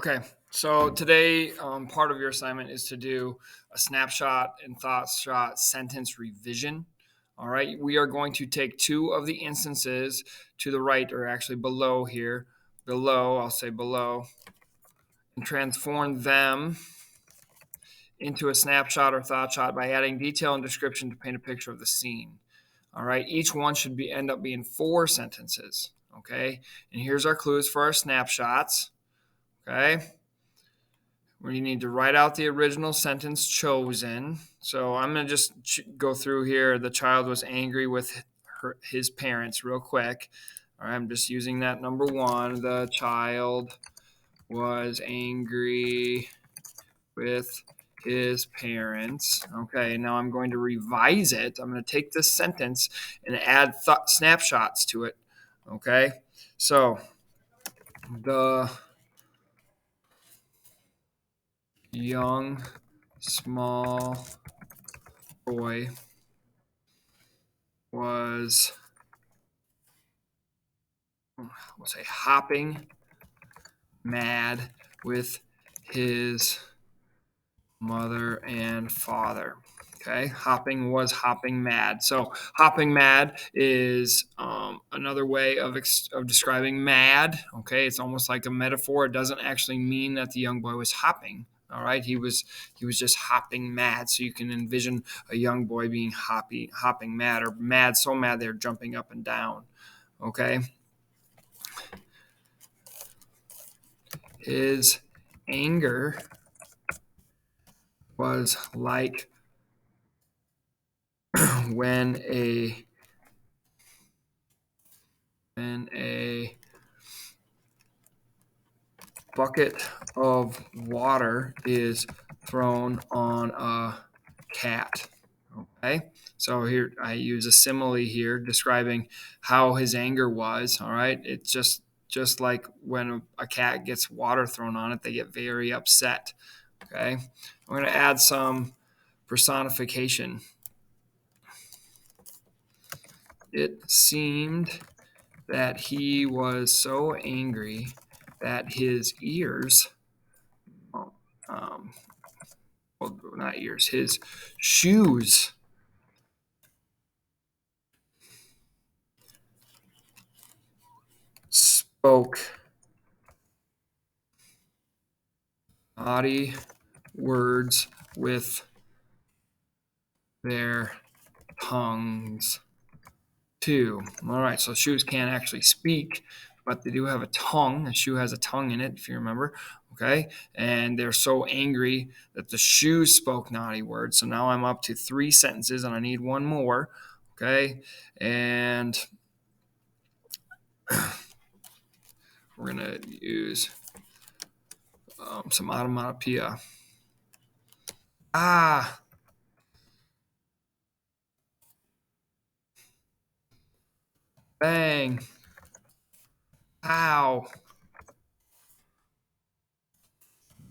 Okay, so today part of your assignment is to do a snapshot and Thoughtshot sentence revision. All right, we are going to take two of the instances to the right, or actually below here, I'll say below, and transform them into a snapshot or Thoughtshot by adding detail and description to paint a picture of the scene. All right, each one should end up being 4 sentences. Okay, and here's our clues for our snapshots. Okay. Where you need to write out the original sentence chosen. So I'm going to just go through here. The child was angry with his parents real quick. All right, I'm just using that number 1. The child was angry with his parents. Okay, now I'm going to revise it. I'm going to take this sentence and add snapshots to it. Okay, so the young, small boy was, we'll say, hopping mad with his mother and father. Okay, hopping was hopping mad. So hopping mad is another way of describing mad. Okay, it's almost like a metaphor. It doesn't actually mean that the young boy was hopping. All right, he was just hopping mad. So you can envision a young boy being hopping mad, or mad so mad they're jumping up and down. Okay, his anger was like when a bucket of water is thrown on a cat. Okay, so here I use a simile here describing how his anger was. All right, it's just like when a cat gets water thrown on it, they get very upset. Okay, I'm going to add some personification. It seemed that he was so angry that his ears, well, not ears, his shoes spoke naughty words with their tongues too. All right, so shoes can't actually speak, but they do have a tongue. A shoe has a tongue in it, if you remember. Okay, and they're so angry that the shoes spoke naughty words. So now I'm up to 3 sentences, and I need one more. Okay, and we're gonna use some onomatopoeia. Ah, bang, ow.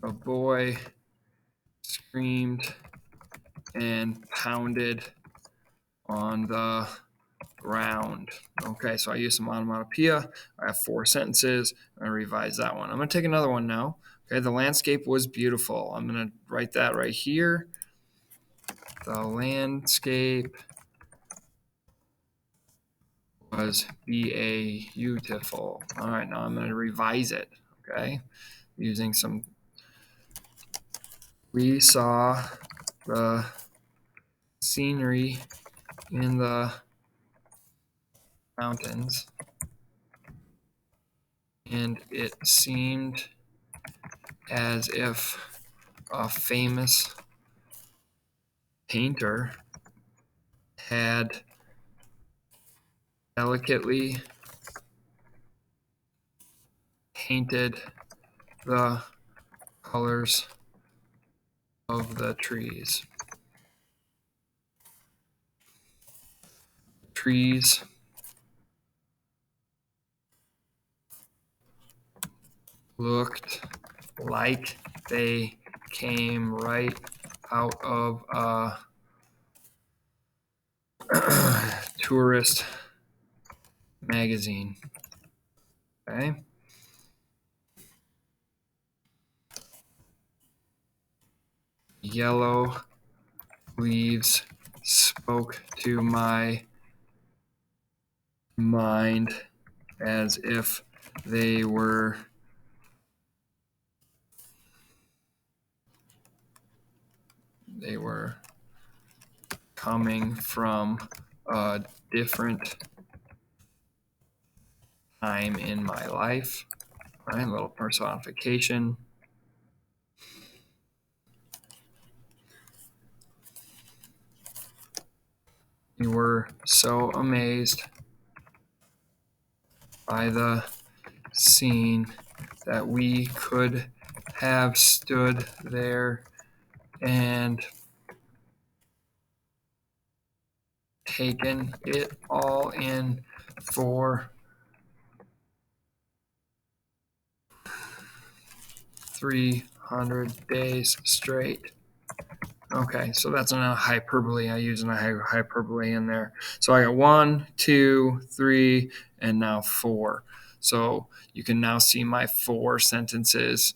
A boy screamed and pounded on the ground. Okay, so I use some onomatopoeia. I have 4 sentences. I'm going to revise that one. I'm going to take another one now. Okay, the landscape was beautiful. I'm going to write that right here. The landscape was beautiful. All right, now I'm going to revise it. Okay, using some. We saw the scenery in the mountains, and it seemed as if a famous painter had delicately painted the colors of the trees. Trees looked like they came right out of a tourist magazine. Okay. yellow leaves spoke to my mind as if they were coming from a different time in my life. All right, a little personification. You were so amazed by the scene that we could have stood there and taken it all in for 300 days straight. Okay, so that's a hyperbole. I use a hyperbole in there. So I got 1, 2, 3, and now 4. So you can now see my 4 sentences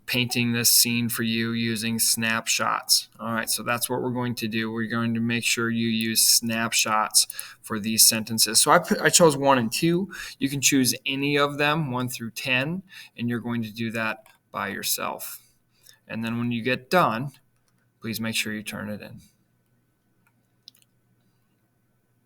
painting this scene for you using snapshots. All right, so that's what we're going to do. We're going to make sure you use snapshots for these sentences. So I chose 1 and 2. You can choose any of them, 1 through 10, and you're going to do that by yourself. And then when you get done, please make sure you turn it in.